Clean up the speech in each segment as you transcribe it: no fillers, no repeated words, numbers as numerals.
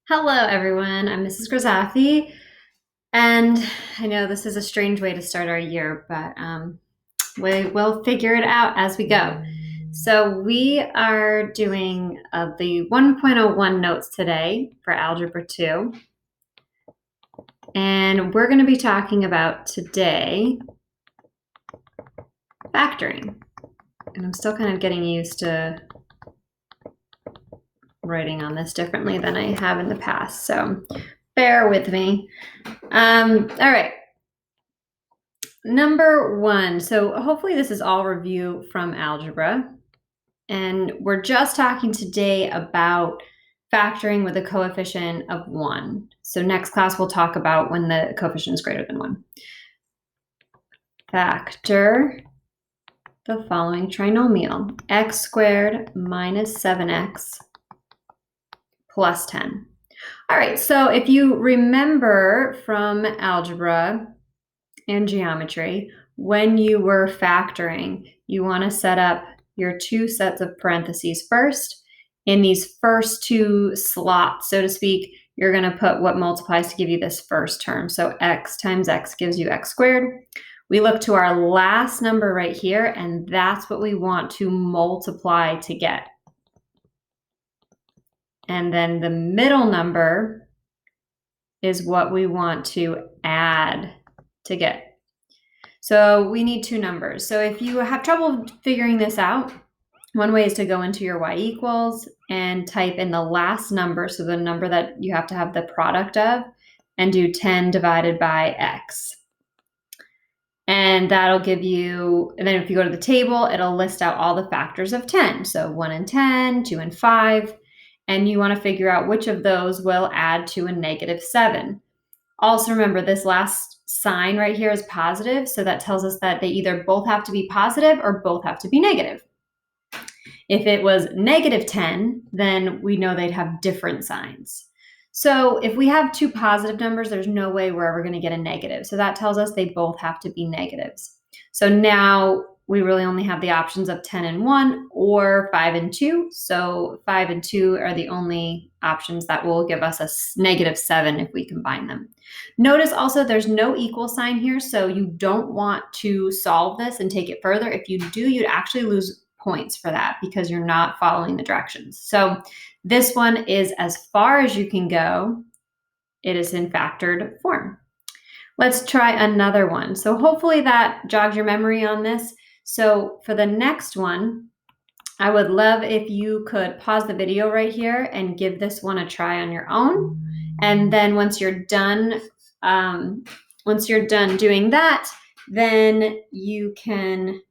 Hello, everyone. I'm Mrs. Grisafi, and I know this is a strange way to start our year, but we will figure it out as we go. So we are doing the 1.01 notes today for Algebra 2, and we're going to be talking about today factoring. And I'm still kind of getting used to writing on this differently than I have in the past, so bear with me. All right. Number one, so hopefully this is all review from algebra, and we're just talking today about factoring with a coefficient of 1. So next class we'll talk about when the coefficient is greater than 1. Factor the following trinomial: x squared minus 7x plus 10. All right, so if you remember from algebra and geometry, when you were factoring, you want to set up your two sets of parentheses first. In these first two slots, so to speak, you're going to put what multiplies to give you this first term. So x times x gives you x squared. We look to our last number right here, and that's what we want to multiply to get. And then the middle number is what we want to add to get. So we need two numbers. So if you have trouble figuring this out, one way is to go into your y equals and type in the last number, so the number that you have to have the product of, and do 10 divided by x. And that'll give you, and then if you go to the table, it'll list out all the factors of 10. So 1 and 10, 2 and 5, and you want to figure out which of those will add to a negative 7. Also remember, this last sign right here is positive, so that tells us that they either both have to be positive or both have to be negative. If it was negative 10, then we know they'd have different signs. So if we have two positive numbers, there's no way we're ever going to get a negative. So that tells us they both have to be negatives. So now we really only have the options of 10 and 1 or 5 and 2. So 5 and 2 are the only options that will give us a negative 7 if we combine them. Notice also there's no equal sign here, so you don't want to solve this and take it further. If you do, you'd actually lose points for that because you're not following the directions. So this one is as far as you can go. It is in factored form. Let's try another one. So hopefully that jogs your memory on this. So for the next one, I would love if you could pause the video right here and give this one a try on your own. And then once you're done doing that, then you can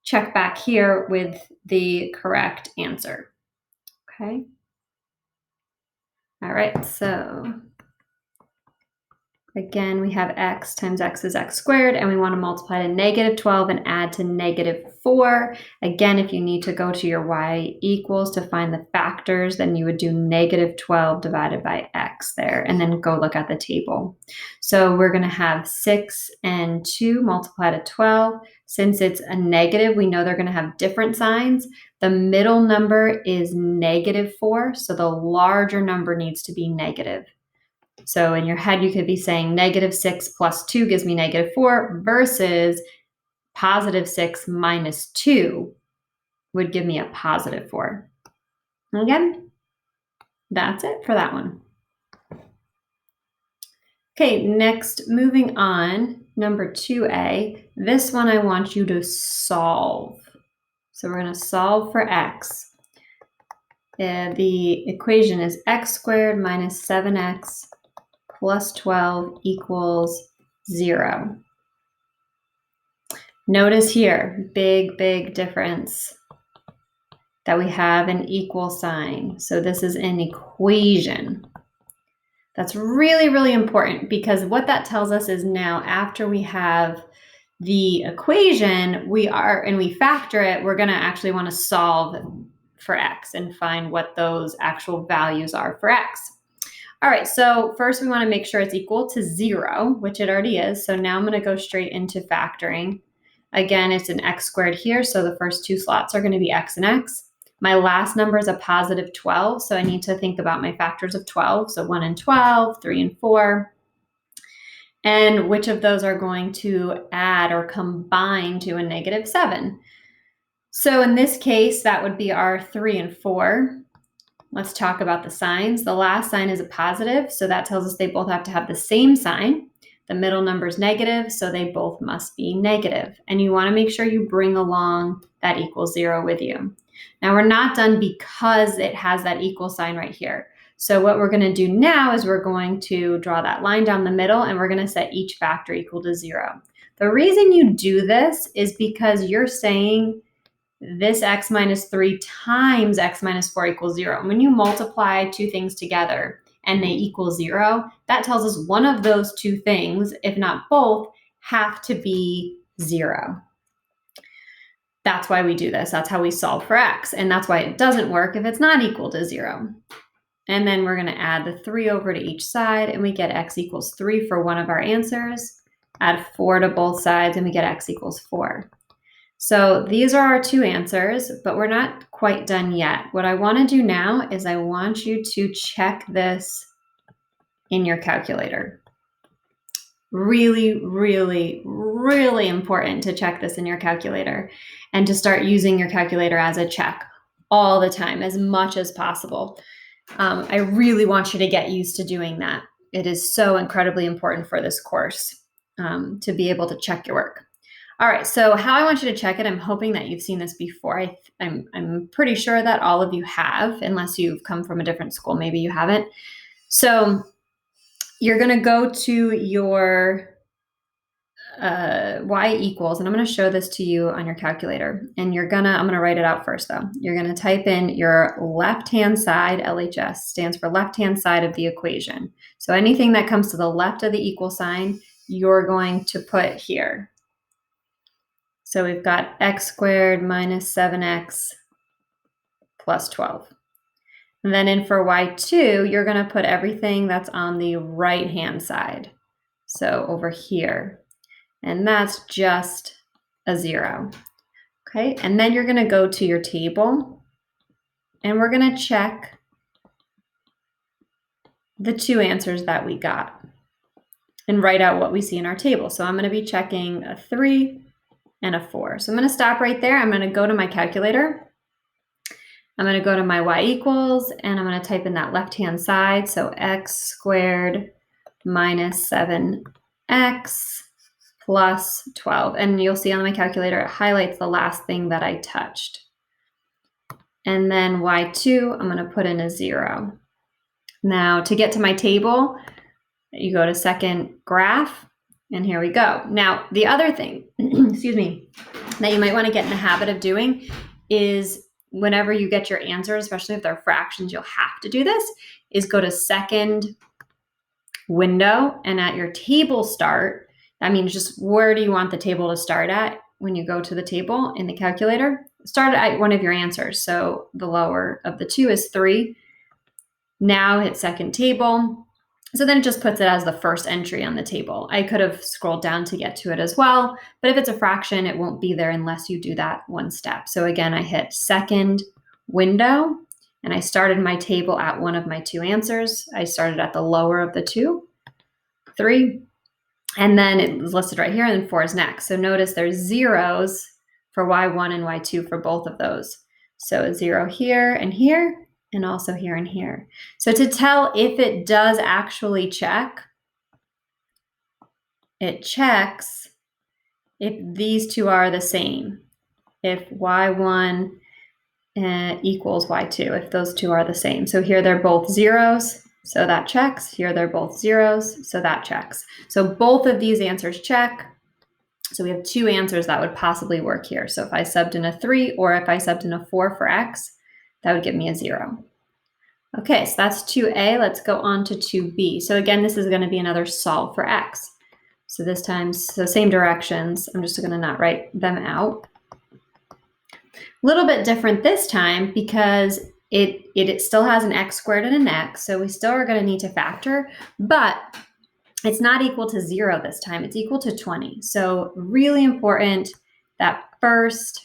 check back here with the correct answer. Okay. All right, so again, we have x times x is x squared, and we want to multiply to negative 12 and add to negative 4. Again, if you need to go to your y equals to find the factors, then you would do negative 12 divided by x there, and then go look at the table. So we're going to have 6 and 2 multiply to 12. Since it's a negative, we know they're going to have different signs. The middle number is negative 4, so the larger number needs to be negative. So in your head, you could be saying negative 6 plus 2 gives me negative 4 versus positive 6 minus 2 would give me a positive 4. Again, that's it for that one. Okay, next, moving on, number 2a. This one I want you to solve. So we're going to solve for x. The equation is x squared minus 7x plus 12 equals 0. Notice here, big difference that we have an equal sign. So this is an equation. That's really important, because what that tells us is now after we have the equation, we factor it, we're going to actually want to solve for x and find what those actual values are for x. All right, so first we want to make sure it's equal to 0, which it already is. So now I'm going to go straight into factoring. Again, it's an x squared here, so the first two slots are going to be x and x. My last number is a positive 12, so I need to think about my factors of 12. So 1 and 12, 3 and 4. And which of those are going to add or combine to a negative 7? So in this case, that would be our 3 and 4. Let's talk about the signs. The last sign is a positive, so that tells us they both have to have the same sign. The middle number is negative, so they both must be negative. And you want to make sure you bring along that equals 0 with you. Now we're not done because it has that equal sign right here. So what we're going to do now is we're going to draw that line down the middle and we're going to set each factor equal to 0. The reason you do this is because you're saying this x minus 3 times x minus 4 equals 0. When you multiply two things together and they equal 0, that tells us one of those two things, if not both, have to be 0. That's why we do this. That's how we solve for x. And that's why it doesn't work if it's not equal to 0. And then we're going to add the 3 over to each side, and we get x equals 3 for one of our answers. Add 4 to both sides, and we get x equals 4. So these are our two answers, but we're not quite done yet. What I want to do now is I want you to check this in your calculator. Really, really, really important to check this in your calculator and to start using your calculator as a check all the time, as much as possible. I really want you to get used to doing that. It is so incredibly important for this course to be able to check your work. All right, so how I want you to check it, I'm hoping that you've seen this before. I'm pretty sure that all of you have, unless you've come from a different school, maybe you haven't. So you're gonna go to your y equals, and I'm gonna show this to you on your calculator. And I'm gonna write it out first though. You're gonna type in your left-hand side, LHS stands for left-hand side of the equation. So anything that comes to the left of the equal sign, you're going to put here. So we've got x squared minus 7x plus 12. And then in for y2, you're going to put everything that's on the right-hand side. So over here. And that's just a 0. Okay, and then you're going to go to your table. And we're going to check the two answers that we got. And write out what we see in our table. So I'm going to be checking a 3 and a 4. So I'm going to stop right there. I'm going to go to my calculator. I'm going to go to my y equals, and I'm going to type in that left-hand side. So x squared minus 7x plus 12. And you'll see on my calculator, it highlights the last thing that I touched. And then y2, I'm going to put in a 0. Now, to get to my table, you go to second graph. And here we go. Now, the other thing, excuse me, that you might want to get in the habit of doing is whenever you get your answers, especially if they're fractions, you'll have to do this, is go to second window, and at your table start, that means just where do you want the table to start at when you go to the table in the calculator? Start at one of your answers. So the lower of the two is 3. Now hit second table. So then it just puts it as the first entry on the table. I could have scrolled down to get to it as well, but if it's a fraction, it won't be there unless you do that one step. So again, I hit second window, and I started my table at one of my two answers. I started at the lower of the 2, 3, and then it was listed right here, and then 4 is next. So notice there's zeros for y1 and y2 for both of those. So a 0 here and here, and also here and here. So to tell if it does actually check, it checks if these two are the same. If y1 equals y2, if those two are the same. So here they're both zeros, so that checks. Here they're both zeros, so that checks. So both of these answers check. So we have two answers that would possibly work here. So if I subbed in a 3 or if I subbed in a 4 for x, that would give me a 0. Okay, so that's 2a. Let's go on to 2b. So again, this is going to be another solve for x. So this time, so same directions. I'm just going to not write them out. A little bit different this time because it still has an x squared and an x. So we still are going to need to factor, but it's not equal to 0 this time. It's equal to 20. So really important that first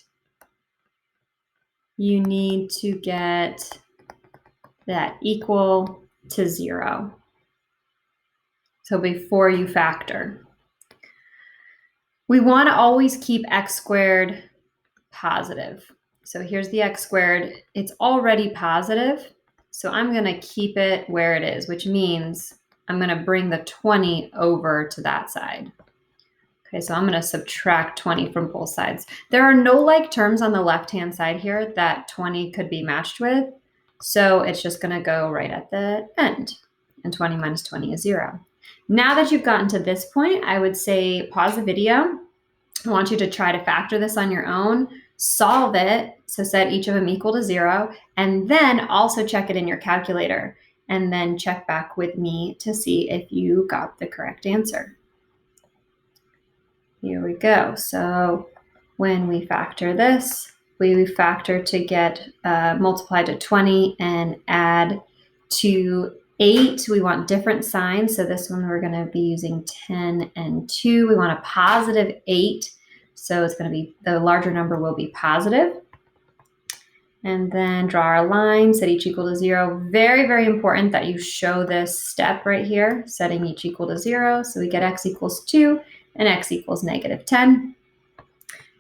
you need to get that equal to 0. So before you factor. We want to always keep x squared positive. So here's the x squared. It's already positive. So I'm going to keep it where it is, which means I'm going to bring the 20 over to that side. Okay, so I'm going to subtract 20 from both sides. There are no like terms on the left-hand side here that 20 could be matched with. So it's just going to go right at the end. And 20 minus 20 is 0. Now that you've gotten to this point, I would say pause the video. I want you to try to factor this on your own, solve it, so set each of them equal to 0, and then also check it in your calculator, and then check back with me to see if you got the correct answer. Here we go. So when we factor this, we factor to get multiplied to 20 and add to 8. We want different signs. So this one we're going to be using 10 and 2. We want a positive 8. So it's going to be, the larger number will be positive. And then draw our line, set each equal to 0. Very, very important that you show this step right here, setting each equal to 0. So we get x equals 2 and x equals negative 10.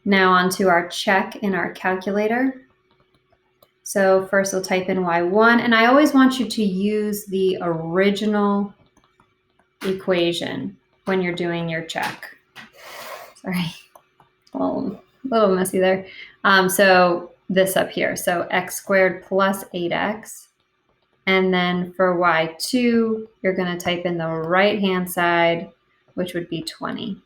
Now onto our check in our calculator. So first we'll type in y1, and I always want you to use the original equation when you're doing your check. Sorry, a little messy there. So this up here, so x squared plus 8x. And then for y2, you're going to type in the right-hand side, which would be 20.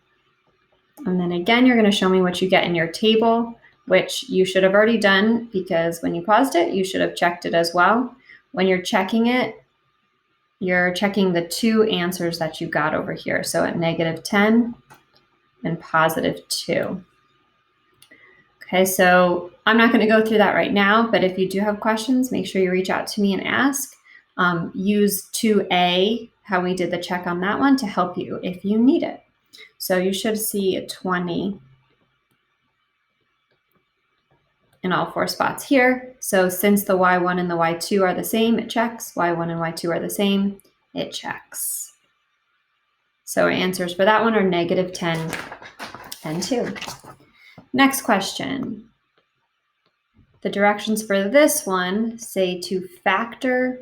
And then again, you're going to show me what you get in your table, which you should have already done because when you paused it, you should have checked it as well. When you're checking it, you're checking the 2 answers that you got over here. So at negative 10 and positive 2. Okay, so I'm not going to go through that right now, but if you do have questions, make sure you reach out to me and ask. Use 2A, how we did the check on that one, to help you if you need it. So you should see a 20 in all 4 spots here. So since the y1 and the y2 are the same, it checks. y1 and y2 are the same, it checks. So our answers for that one are negative 10 and 2. Next question. The directions for this one say to factor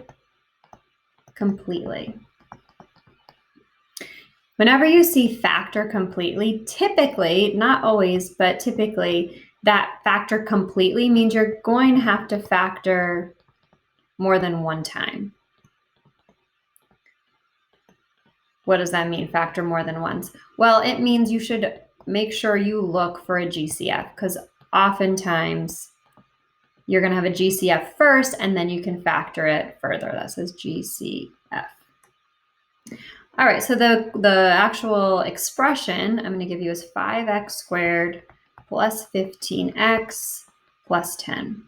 completely. Whenever you see factor completely, typically, not always, but typically, that factor completely means you're going to have to factor more than one time. What does that mean, factor more than once? Well, it means you should make sure you look for a GCF, because oftentimes you're going to have a GCF first and then you can factor it further. That says GCF. All right, so the actual expression I'm going to give you is 5x squared plus 15x plus 10.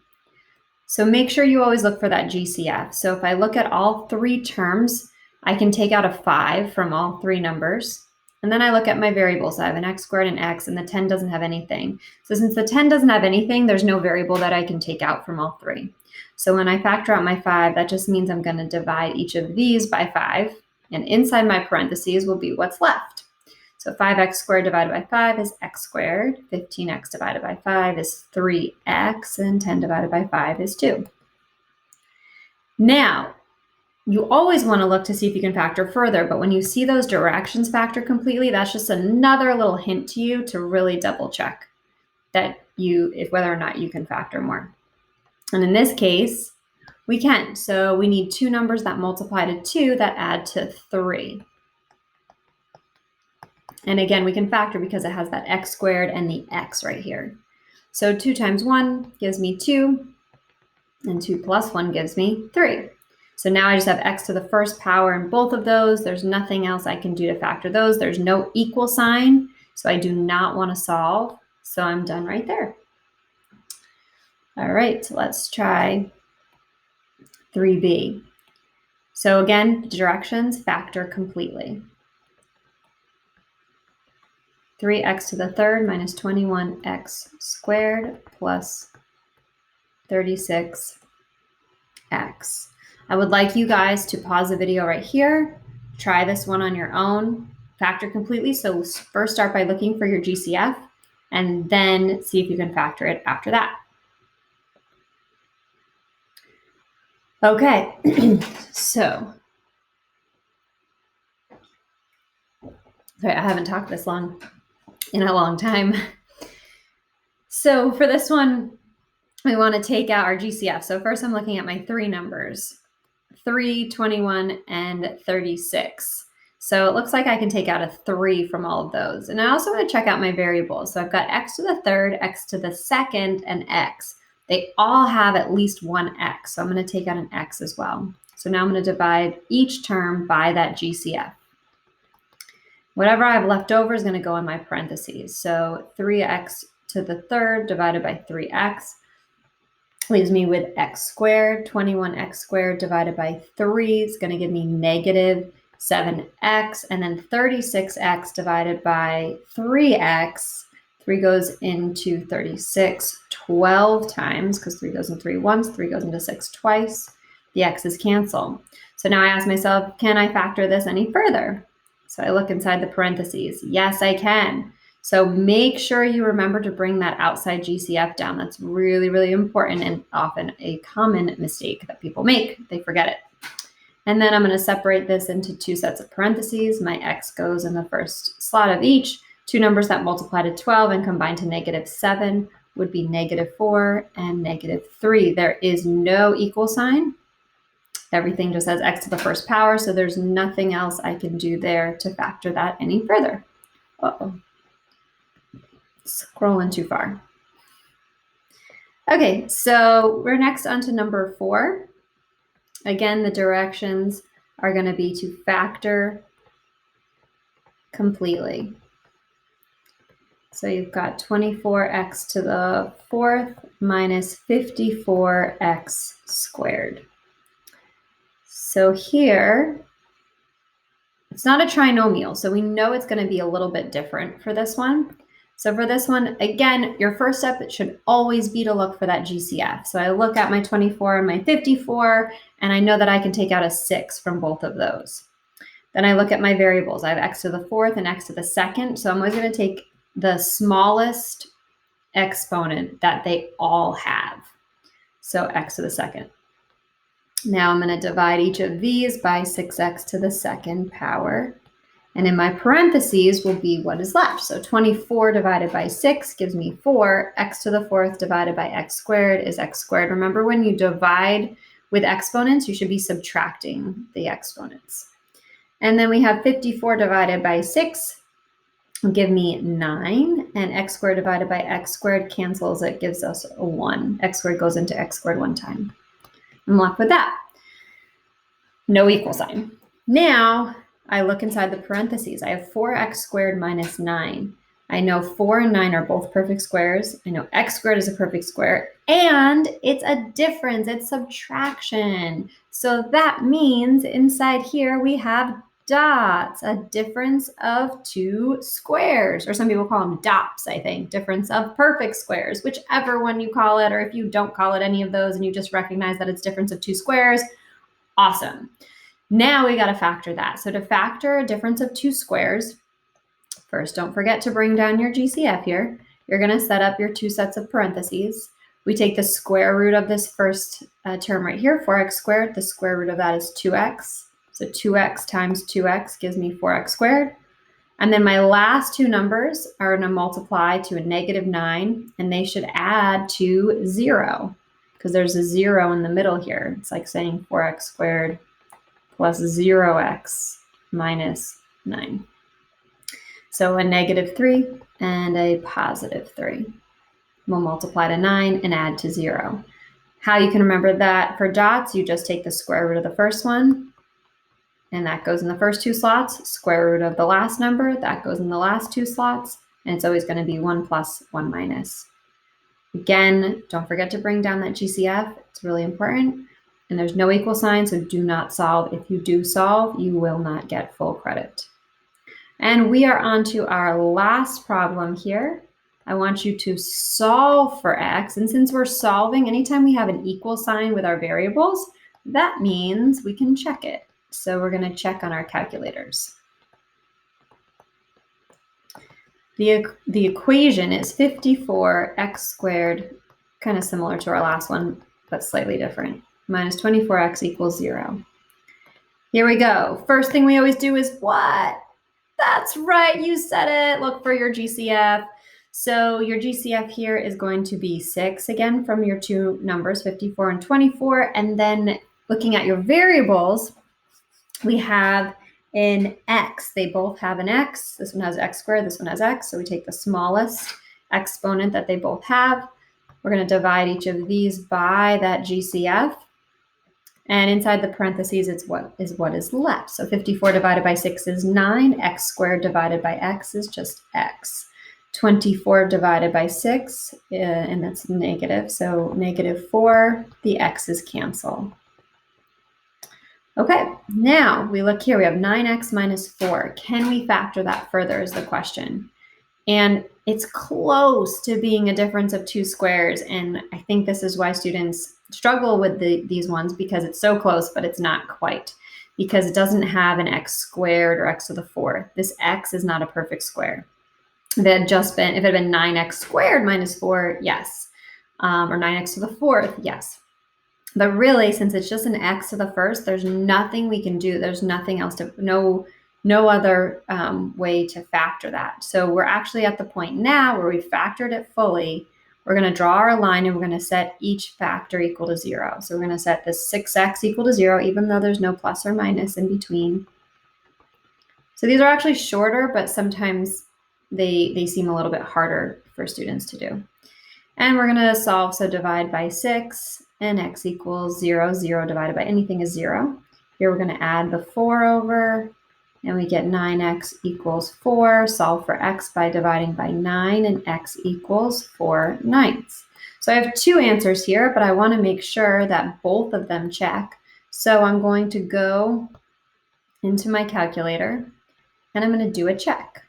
So make sure you always look for that GCF. So if I look at all 3 terms, I can take out a 5 from all 3 numbers. And then I look at my variables. I have an x squared and x, and the 10 doesn't have anything. So since the 10 doesn't have anything, there's no variable that I can take out from all 3. So when I factor out my 5, that just means I'm going to divide each of these by 5. And inside my parentheses will be what's left. So 5x squared divided by 5 is x squared. 15x divided by 5 is 3x. And 10 divided by 5 is 2. Now, you always want to look to see if you can factor further, but when you see those directions factor completely, that's just another little hint to you to really double check that whether or not you can factor more. And in this case, we can. So we need 2 numbers that multiply to 2 that add to 3. And again, we can factor because it has that x squared and the x right here. So 2 times 1 gives me 2, and 2 plus 1 gives me 3. So now I just have x to the first power in both of those. There's nothing else I can do to factor those. There's no equal sign, so I do not want to solve. So I'm done right there. All right, so let's try 3b. So again, directions, factor completely. 3x to the third minus 21x squared plus 36x. I would like you guys to pause the video right here, try this one on your own, factor completely. So first start by looking for your GCF and then see if you can factor it after that. Okay, so, sorry, I haven't talked this long in a long time. So for this one, we want to take out our GCF. So first I'm looking at my three numbers, 3, 21, and 36. So it looks like I can take out a 3 from all of those. And I also want to check out my variables. So I've got x to the third, x to the second, and x. They all have at least one x. So I'm going to take out an x as well. So now I'm going to divide each term by that GCF. Whatever I have left over is going to go in my parentheses. So 3x to the third divided by 3x leaves me with x squared. 21x squared divided by 3 is going to give me negative 7x. And then 36x divided by 3x. 3 goes into 36 12 times because 3 goes into 3 once, 3 goes into 6 twice. The x's cancel. So now I ask myself, can I factor this any further? So I look inside the parentheses. Yes, I can. So make sure you remember to bring that outside GCF down. That's really, really important and often a common mistake that people make. They forget it. And then I'm going to separate this into two sets of parentheses. My x goes in the first slot of each. Two numbers that multiply to 12 and combine to -7 would be -4 and -3. There is no equal sign. Everything just has x to the first power, so there's nothing else I can do there to factor that any further. Uh-oh. Scrolling too far. Okay, so we're next on to number 4. Again, the directions are going to be to factor completely. So you've got 24x to the 4th minus 54x squared. So here, it's not a trinomial, so we know it's going to be a little bit different for this one. So for this one, again, your first step, it should always be to look for that GCF. So I look at my 24 and my 54, and I know that I can take out a 6 from both of those. Then I look at my variables. I have x to the 4th and x to the 2nd. So I'm always going to take the smallest exponent that they all have. So x to the 2nd. Now I'm going to divide each of these by 6x to the 2nd power. And in my parentheses will be what is left. So 24 divided by 6 gives me 4. X to the 4th divided by x squared is x squared. Remember, when you divide with exponents, you should be subtracting the exponents. And then we have 54 divided by 6 will give me 9. And x squared divided by x squared cancels. It gives us a 1. X squared goes into x squared one time. I'm left with that. No equal sign. Now I look inside the parentheses. I have 4x squared minus 9. I know 4 and 9 are both perfect squares. I know x squared is a perfect square. And it's a difference. It's subtraction. So that means inside here we have dots, a difference of two squares. Or some people call them dots, I think. Difference of perfect squares, whichever one you call it. Or if you don't call it any of those and you just recognize that it's difference of two squares, awesome. Now we got to factor that. So to factor a difference of two squares, first, don't forget to bring down your GCF here. You're going to set up your two sets of parentheses. We take the square root of this first term right here, 4x squared. The square root of that is 2x. So 2x times 2x gives me 4x squared. And then my last two numbers are going to multiply to a -9, and they should add to 0 because there's a 0 in the middle here. It's like saying 4x squared plus 0x minus 9. So a -3 and a +3. We'll multiply to 9 and add to 0. How you can remember that for dots, you just take the square root of the first one, and that goes in the first two slots. Square root of the last number, that goes in the last two slots, and it's always going to be 1 plus 1 minus. Again, don't forget to bring down that GCF. It's really important. And there's no equal sign, so do not solve. If you do solve, you will not get full credit. And we are on to our last problem here. I want you to solve for x. And since we're solving, anytime we have an equal sign with our variables, that means we can check it. So we're going to check on our calculators. The equation is 54x squared, kind of similar to our last one, but slightly different, minus 24x equals 0. Here we go. First thing we always do is what? That's right, you said it. Look for your GCF. So your GCF here is going to be 6 again from your two numbers, 54 and 24. And then looking at your variables, we have an x. They both have an x. This one has x squared, this one has x. So we take the smallest exponent that they both have. We're going to divide each of these by that GCF. And inside the parentheses, it's what is left. So 54 divided by 6 is 9. X squared divided by x is just x. 24 divided by 6, and that's negative. So -4, the x's cancel. Okay, now we look here. We have 9x minus 4. Can we factor that further is the question. And it's close to being a difference of 2 squares. And I think this is why students struggle with these ones, because it's so close, but it's not quite, because it doesn't have an x squared or x to the 4th. This x is not a perfect square. If it had been 9x squared minus 4, yes. Or 9x to the 4th, yes. But really, since it's just an x to the 1st, there's nothing we can do. There's nothing else no other way to factor that. So we're actually at the point now where we've factored it fully. We're going to draw our line and we're going to set each factor equal to 0. So we're going to set this 6x equal to 0, even though there's no plus or minus in between. So these are actually shorter, but sometimes they seem a little bit harder for students to do. And we're going to solve, so divide by 6, and x equals 0. 0 divided by anything is 0. Here we're going to add the 4 over, and we get 9x equals 4. Solve for x by dividing by 9, and x equals 4/9. So I have two answers here, but I want to make sure that both of them check. So I'm going to go into my calculator, and I'm going to do a check.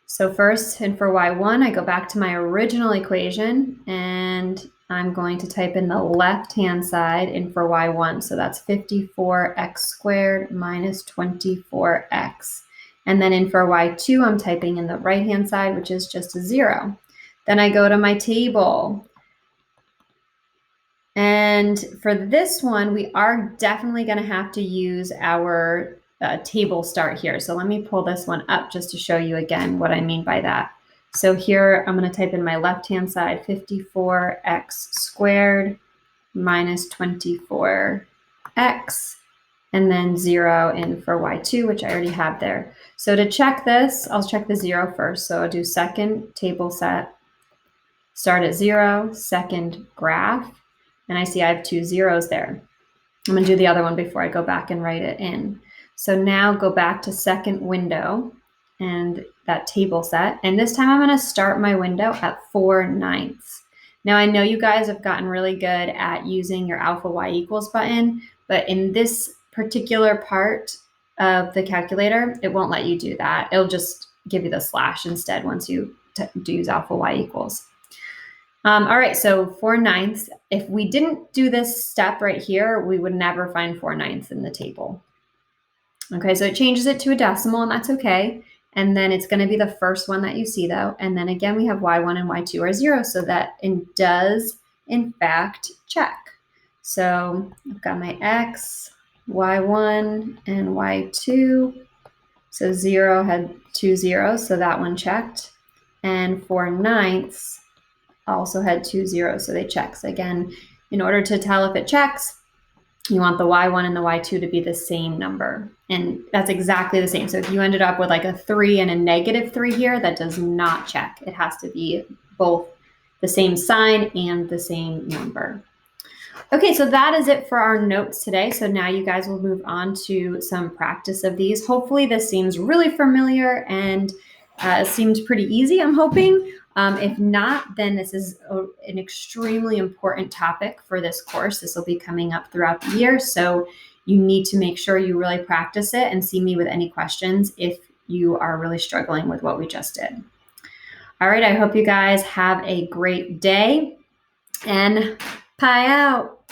So first, and for y1, I go back to my original equation, and I'm going to type in the left-hand side in for y1. So that's 54x squared minus 24x. And then in for y2, I'm typing in the right-hand side, which is just a 0. Then I go to my table. And for this one, we are definitely going to have to use our table start here. So let me pull this one up just to show you again what I mean by that. So here I'm going to type in my left-hand side, 54x squared minus 24x, and then 0 in for y2, which I already have there. So to check this, I'll check the 0 first. So I'll do second table set, start at 0, second graph, and I see I have 2 zeros there. I'm going to do the other one before I go back and write it in. So now go back to second window and that table set. And this time I'm going to start my window at 4/9. Now I know you guys have gotten really good at using your alpha y equals button, but in this particular part of the calculator, it won't let you do that. It'll just give you the slash instead once you use alpha y equals. All right, so 4/9. If we didn't do this step right here, we would never find 4/9 in the table. Okay, so it changes it to a decimal, and that's okay. And then it's going to be the first one that you see, though. And then again, we have y1 and y2 are 0, so that it does, in fact, check. So I've got my x, y1, and y2. So 0 had 2 zeros, so that one checked. And 4/9 also had 2 zeros, so they check. So again, in order to tell if it checks, you want the y1 and the y2 to be the same number. And that's exactly the same. So if you ended up with like a 3 and a -3 here, that does not check. It has to be both the same sign and the same number. Okay, so that is it for our notes today. So now you guys will move on to some practice of these. Hopefully this seems really familiar and seemed pretty easy, I'm hoping. If not, then this is an extremely important topic for this course. This will be coming up throughout the year. So you need to make sure you really practice it and see me with any questions if you are really struggling with what we just did. All right, I hope you guys have a great day, and pie out.